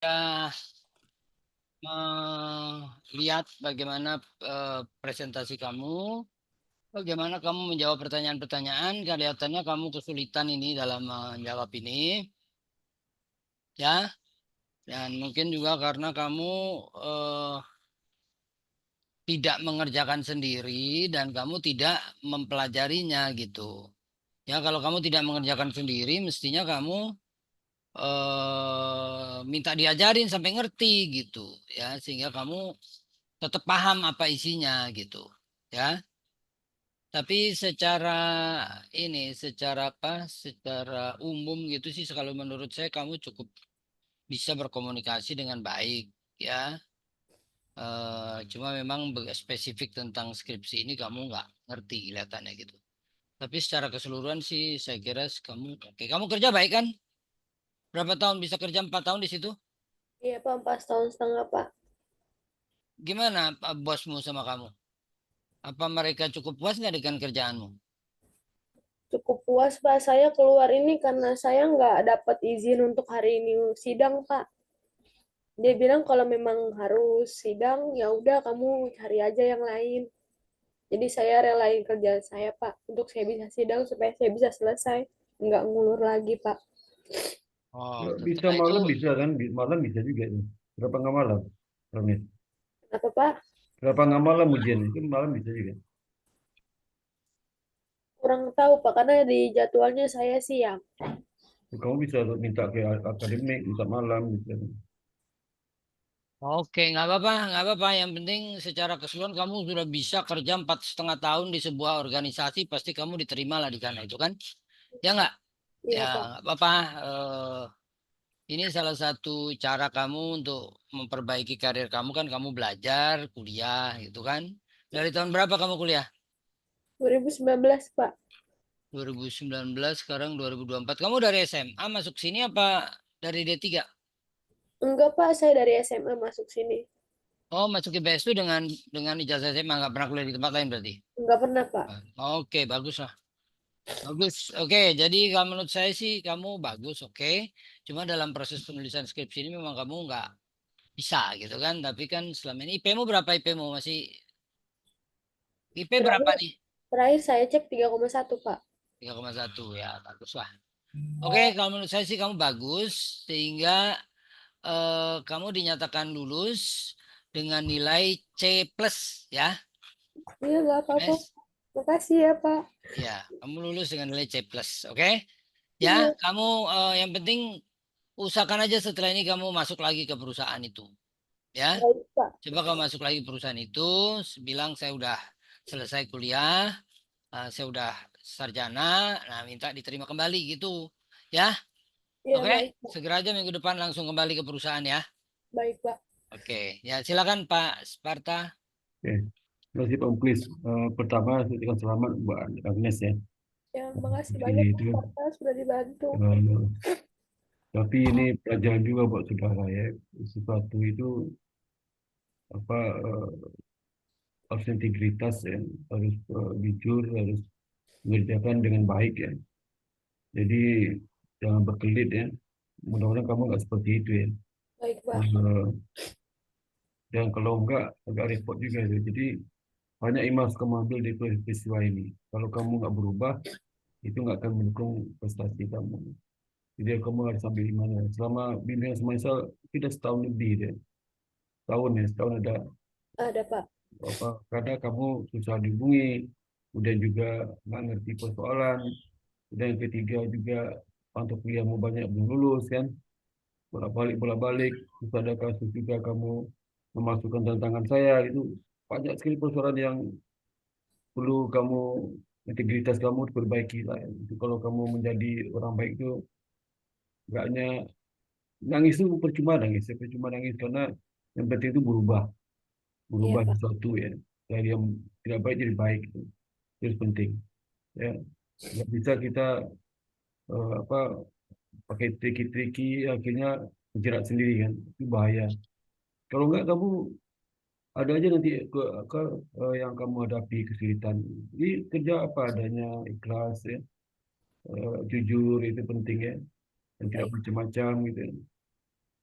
Ya, melihat bagaimana presentasi kamu, bagaimana kamu menjawab pertanyaan-pertanyaan, kelihatannya kamu kesulitan ini dalam menjawab ini, ya. Dan mungkin juga karena kamu eh, tidak mengerjakan sendiri dan kamu tidak mempelajarinya gitu. Ya, kalau kamu tidak mengerjakan sendiri, mestinya kamu minta diajarin sampai ngerti gitu, ya, sehingga kamu tetap paham apa isinya gitu, ya. Tapi secara apa, secara umum gitu sih, kalau menurut saya kamu cukup bisa berkomunikasi dengan baik, ya. Cuma memang spesifik tentang skripsi ini kamu nggak ngerti kelihatannya gitu. Tapi secara keseluruhan sih saya kira kamu oke. Kamu kerja baik kan? Berapa tahun bisa kerja 4 tahun di situ? Iya Pak, 4,5 tahun Pak. Gimana bosmu sama kamu? Apa mereka cukup puas nggak dengan kerjaanmu? Cukup puas Pak, saya keluar ini karena saya nggak dapat izin untuk hari ini sidang Pak. Dia bilang kalau memang harus sidang, ya udah kamu cari aja yang lain. Jadi saya relain kerjaan saya Pak, untuk saya bisa sidang supaya saya bisa selesai. Nggak ngulur lagi Pak. Oh, Bisa itu malam bisa kan? Malam bisa juga ini. Berapa nggak malam? Ramit. Kenapa Pak? Berapa nggak malam ujian itu malam bisa juga. Kurang tahu Pak, karena di jadwalnya saya siang. Kamu bisa minta ke akademik, minta malam, bisa. oke, nggak apa-apa, nggak apa-apa. Yang penting secara keseluruhan kamu sudah bisa kerja 4,5 tahun di sebuah organisasi, pasti kamu diterima lah di sana itu kan? Ya nggak? Ya Iya Pak. nggak apa-apa. Ini salah satu cara kamu untuk memperbaiki karir kamu kan, kamu belajar, kuliah gitu kan? Dari tahun berapa kamu kuliah? 2019 Pak. 2019, sekarang 2024. Kamu dari SMA masuk sini apa dari D3? Enggak Pak, saya dari SMA masuk sini. Oh, masuk IPS itu dengan ijazah SMA, nggak pernah kuliah di tempat lain berarti? Enggak pernah Pak. Oke, bagus lah. Bagus. Oke, jadi kalau menurut saya sih kamu bagus, oke. Cuma dalam proses penulisan skripsi ini memang kamu nggak bisa gitu kan. Tapi kan selama ini IP-mu berapa IP-mu? Masih IP berapa Terakhir, nih? terakhir saya cek 3,1 Pak. 3,1 ya, bagus lah. Oke, kalau menurut saya sih kamu bagus sehingga kamu dinyatakan lulus dengan nilai C plus ya. Iya, nggak apa-apa. Yes. Makasih ya, Pak. Ya, kamu lulus dengan nilai C plus, oke? Ya, Iya, kamu yang penting usahakan aja setelah ini kamu masuk lagi ke perusahaan itu, ya. baik, Pak. Coba kamu masuk lagi ke perusahaan itu, bilang saya udah selesai kuliah, saya udah sarjana, nah minta diterima kembali gitu, ya. Iya, Oke, baik, Pak. segera aja minggu depan langsung kembali ke perusahaan ya. Baik, Pak. Oke, ya silakan Pak Sparta. Oke. Terima kasih Pak Muklis. Pertama, saya ucapkan selamat buat Agnes ya. Ya, makasih banyak, Ini Pak, itu. Pak, sudah dibantu. eh, tapi ini pelajaran juga buat saudara ya. Sesuatu itu apa harus integritas ya, harus jujur, harus mengerjakan dengan baik ya. Jadi jangan berkelit ya. Mudah-mudahan kamu nggak seperti itu ya. Baik, Pak. Eh, dan kalau enggak agak repot juga ya. Jadi banyak yang harus kamu ambil dari peristiwa ini. Kalau kamu nggak berubah, itu nggak akan mendukung prestasi kamu. Jadi kamu harus ambil di mana. Selama bimbingan semasa tidak setahun lebih deh. Tahun ya, setahun ada Ada, Pak. apa? Kadang kamu susah dihubungi, udah juga nggak ngerti persoalan. Dan yang ketiga juga untuk kuliahmu banyak belum lulus kan, bolak-balik, terus ada kasus juga kamu memasukkan tantangan saya itu banyak sekali persoalan yang perlu kamu integritas kamu diperbaiki lah. Itu kalau kamu menjadi orang baik itu enggaknya nangis itu percuma nangis karena yang penting itu Iya, berubah Pak. sesuatu ya. Dari yang tidak baik jadi baik itu penting ya. Nggak bisa kita apa pakai triki-triki akhirnya menjerat sendiri kan itu bahaya. Kalau enggak kamu ada aja nanti ke yang kamu hadapi kesulitan. Jadi kerja apa adanya ikhlas ya, jujur itu penting ya, dan tidak Baik. macam-macam gitu.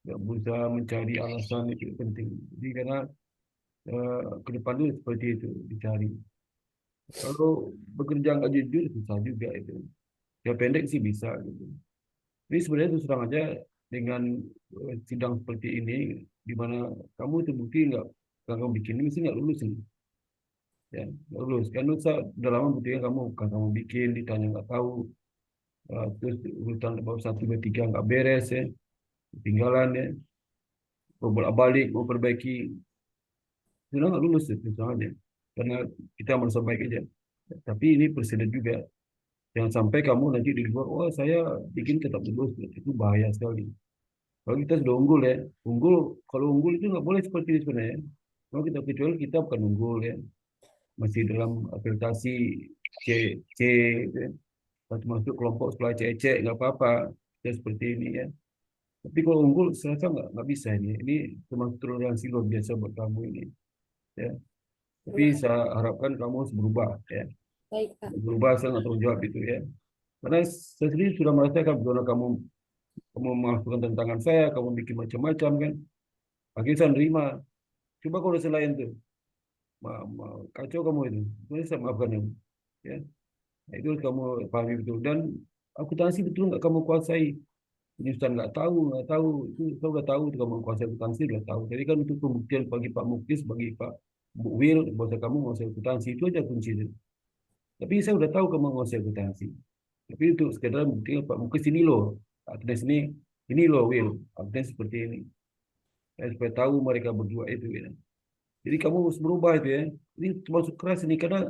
nggak berusaha mencari alasan itu penting. Jadi karena ke depan itu seperti itu dicari. Kalau bekerja nggak jujur susah juga itu. Ya pendek sih bisa gitu. Ini sebenarnya terus terang aja dengan sidang seperti ini, di mana kamu terbukti nggak kamu bikin ini mesti nggak lulus ini, ya nggak lulus. Kan udah lama buktinya kamu kan kamu bikin ditanya nggak tahu, terus urutan bab 1, 2, 3 nggak beres ya, ketinggalan ya, mau bolak balik mau perbaiki, sudah nggak lulus ya, terus terang aja. Karena kita merasa baik aja. Tapi ini presiden juga. Jangan sampai kamu nanti di luar, oh saya bikin tetap lulus, itu bahaya sekali. Kalau kita sudah unggul ya, unggul kalau unggul itu nggak boleh seperti ini sebenarnya. Kalau kita kecuali kita bukan unggul ya, masih dalam aplikasi C C gitu ya. Atau masuk kelompok setelah C C nggak apa-apa, ya seperti ini ya. Tapi kalau unggul saya rasa nggak bisa ini. Ini termasuk toleransi luar biasa buat kamu ini ya. Tapi Terima kasih. saya harapkan kamu harus berubah ya. Baik, Pak. Berubah saya nggak tahu jawab itu ya. Karena saya sendiri sudah merasakan bagaimana kamu memasukkan tantangan saya, kamu bikin macam-macam kan. Akhirnya saya nerima. Coba kalau selain itu, kacau kamu itu. Boleh saya maafkan kamu. Ya, nah, itu harus kamu pahami betul. Dan akuntansi betul nggak kamu kuasai. Penyusutan nggak tahu. Itu saya udah tahu itu kamu kuasai akuntansi udah tahu. Jadi kan untuk pembuktian bagi Pak Muktis, bagi Pak Bu Wil, bahwa kamu menguasai akuntansi itu aja kuncinya. Tapi saya udah tahu kamu menguasai akuntansi. Tapi untuk sekedar bukti Pak Muktis ini loh, akuntansi ini loh Will, akuntansi seperti ini. Ya, supaya tahu mereka berdua itu ya. Jadi kamu harus berubah itu ya. Ini termasuk keras ini karena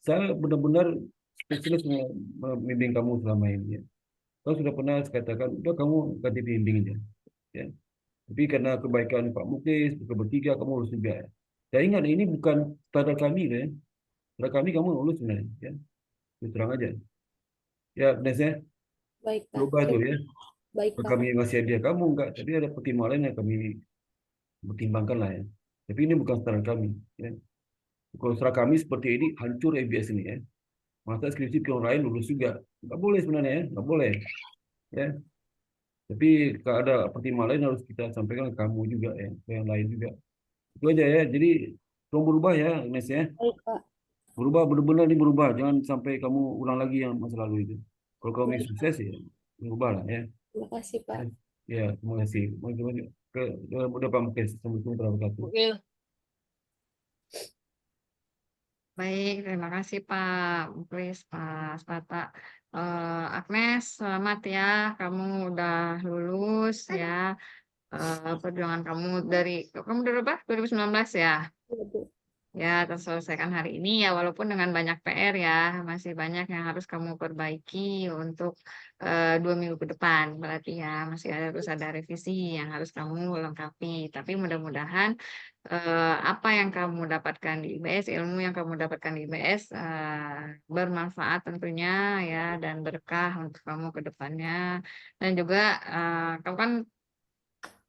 saya benar-benar spesialis membimbing kamu selama ini ya. Kau sudah pernah katakan, udah kamu ganti bimbing aja. Ya. Tapi karena kebaikan Pak Muklis, kita bertiga, kamu lulus juga. Ya. Dan ingat, ini bukan standar kami ya. Standar kami kamu lulus sebenarnya. Ya. Terus terang aja. Ya, Nes ya, Baik, Pak. berubah tuh ya. Baik, Pak. Kami masih hadiah kamu enggak. Tapi ada pertimbangan lain yang kami pertimbangkan lah ya. Tapi ini bukan standar kami. Ya. Kalau standar kami seperti ini, hancur EBS ini ya. Masa skripsi ke orang lain lulus juga. Nggak boleh sebenarnya ya. Nggak boleh. Ya. Tapi kalau ada pertimbangan lain harus kita sampaikan ke kamu juga ya. Ke yang lain juga. Itu aja ya. Jadi tolong berubah ya, Ines ya. Baik, Pak. Berubah, benar-benar ini berubah. Jangan sampai kamu ulang lagi yang masa lalu itu. Kalau kamu ingin Baik, Pak. sukses ya, berubah lah ya. Terima kasih, Pak. Ya, terima kasih. Ke, udah Pak Muklis. Assalamualaikum warahmatullahi wabarakatuh. Bu Il. Baik, terima kasih Pak Muklis, Pak Spata. Agnes, selamat ya, kamu udah lulus ya. Perjuangan kamu kamu dari berapa? 2019 ya? Iya, Bu. Ya, terselesaikan hari ini ya, walaupun dengan banyak PR ya, masih banyak yang harus kamu perbaiki untuk 2 minggu ke depan. Berarti ya, masih terus ada revisi yang harus kamu lengkapi. Tapi mudah-mudahan apa yang kamu dapatkan di IBS, ilmu yang kamu dapatkan di IBS bermanfaat tentunya ya, dan berkah untuk kamu ke depannya. Dan juga kamu kan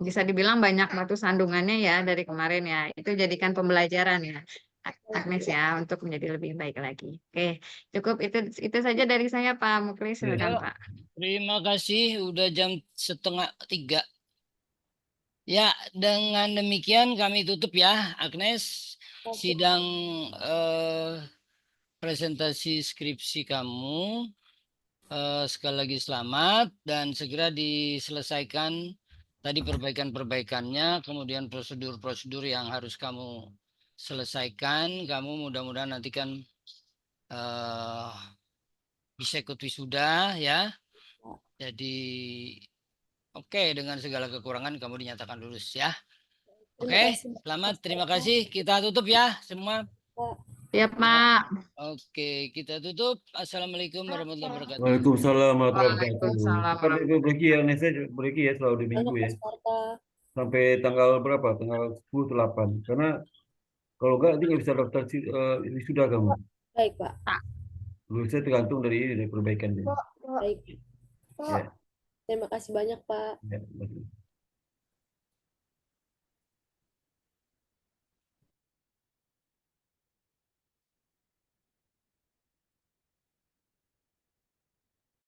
bisa dibilang banyak batu sandungannya ya dari kemarin ya. Itu jadikan pembelajaran ya, Agnes ya, untuk menjadi lebih baik lagi. Oke, cukup itu saja dari saya Pak Muklis, Ya. silakan Ya, Pak. terima kasih. Udah jam 2:30. Ya, dengan demikian kami tutup ya, Agnes. Sidang presentasi skripsi kamu. Sekali lagi selamat dan segera diselesaikan tadi perbaikan-perbaikannya, kemudian prosedur-prosedur yang harus kamu selesaikan. Kamu mudah-mudahan nanti kan bisa ikut wisuda ya. Jadi oke, dengan segala kekurangan kamu dinyatakan lulus ya. Terima Oke, kasih, Pak. selamat. Terima kasih. Kita tutup ya semua. Pak. Ya Pak. Oke, kita tutup. Assalamualaikum warahmatullahi wabarakatuh. Waalaikumsalam warahmatullahi wabarakatuh. Waalaikumsalam Kita berpergi ya, Nes, berpergi ya selalu di minggu Banyak, ya. Pak Sparta. Sampai tanggal berapa? Tanggal 10 atau 8. Karena kalau enggak, nanti nggak bisa daftar wisuda kamu. Baik, Pak. Lulusnya tergantung dari perbaikannya. Baik. Ya, Terima kasih banyak, Pak. ya.